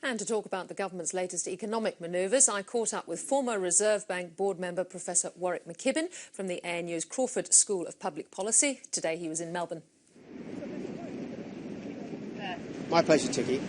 And to talk about the government's latest economic manoeuvres, I caught up with former Reserve Bank board member Professor Warwick McKibbin from the ANU's Crawford School of Public Policy. Today he was in Melbourne. My pleasure, Tiki.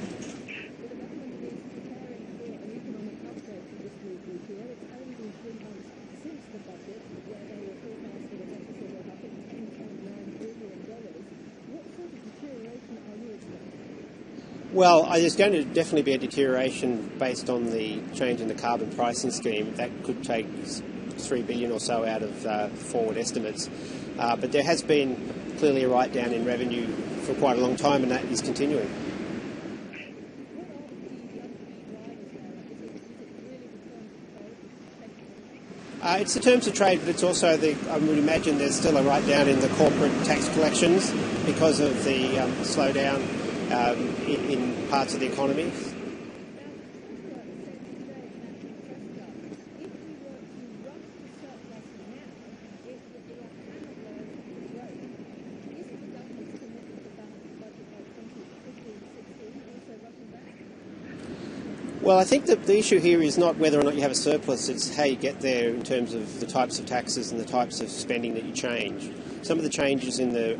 Well, there's going to definitely be a deterioration based on the change in the carbon pricing scheme. That could take $3 billion or so out of forward estimates. But there has been clearly a write-down in revenue for quite a long time, and that is continuing. It's the terms of trade, but it's also I would imagine there's still a write-down in the corporate tax collections because of the slowdown in parts of the economy. Well, I think that the issue here is not whether or not you have a surplus, it's how you get there in terms of the types of taxes and the types of spending that you change. Some of the changes in the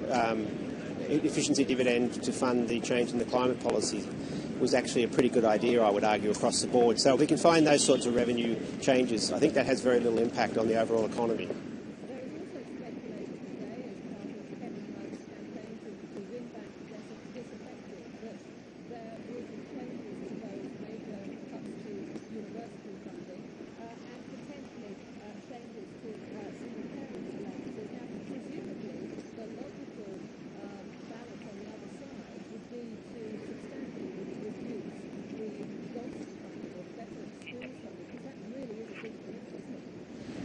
efficiency dividend to fund the change in the climate policy was actually a pretty good idea, I would argue, across the board. So if we can find those sorts of revenue changes, I think that has very little impact on the overall economy.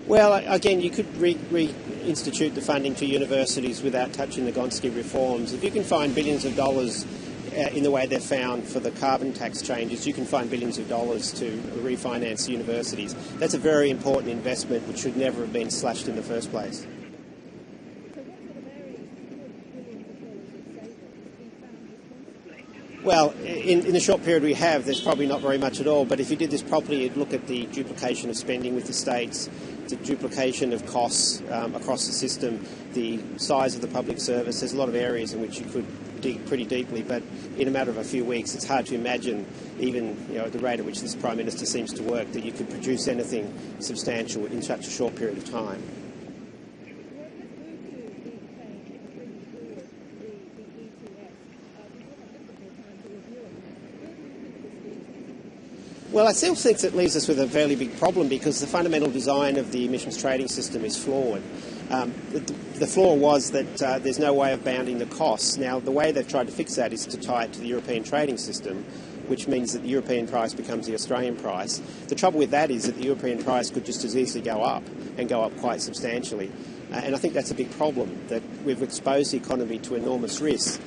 Well, again, you could reinstitute the funding to universities without touching the Gonski reforms. If you can find billions of dollars in the way they're found for the carbon tax changes, you can find billions of dollars to refinance universities. That's a very important investment which should never have been slashed in the first place. Well, in the short period we have, there's probably not very much at all, but if you did this properly, you'd look at the duplication of spending with the states, the duplication of costs across the system, the size of the public service. There's a lot of areas in which you could dig pretty deeply, but in a matter of a few weeks, it's hard to imagine, even at the rate at which this Prime Minister seems to work, that you could produce anything substantial in such a short period of time. Well, I still think that leaves us with a fairly big problem because the fundamental design of the emissions trading system is flawed. The flaw was that there's no way of bounding the costs. Now, the way they've tried to fix that is to tie it to the European trading system, which means that the European price becomes the Australian price. The trouble with that is that the European price could just as easily go up, and go up quite substantially. And I think that's a big problem, that we've exposed the economy to enormous risk.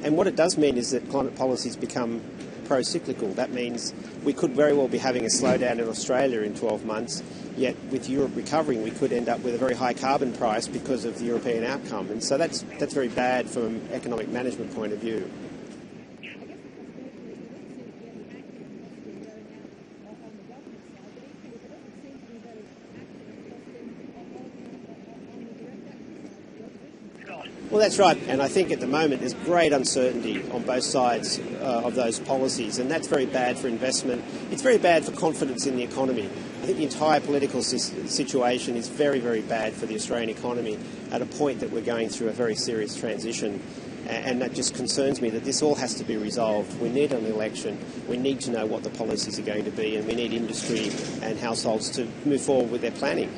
And what it does mean is that climate policies become pro-cyclical. That means we could very well be having a slowdown in Australia in 12 months, yet with Europe recovering we could end up with a very high carbon price because of the European outcome. And so that's very bad from an economic management point of view. Well, that's right, and I think at the moment there's great uncertainty on both sides of those policies, and that's very bad for investment. It's very bad for confidence in the economy. I think the entire political situation is very, very bad for the Australian economy at a point that we're going through a very serious transition, and that just concerns me that this all has to be resolved. We need an election, we need to know what the policies are going to be, and we need industry and households to move forward with their planning.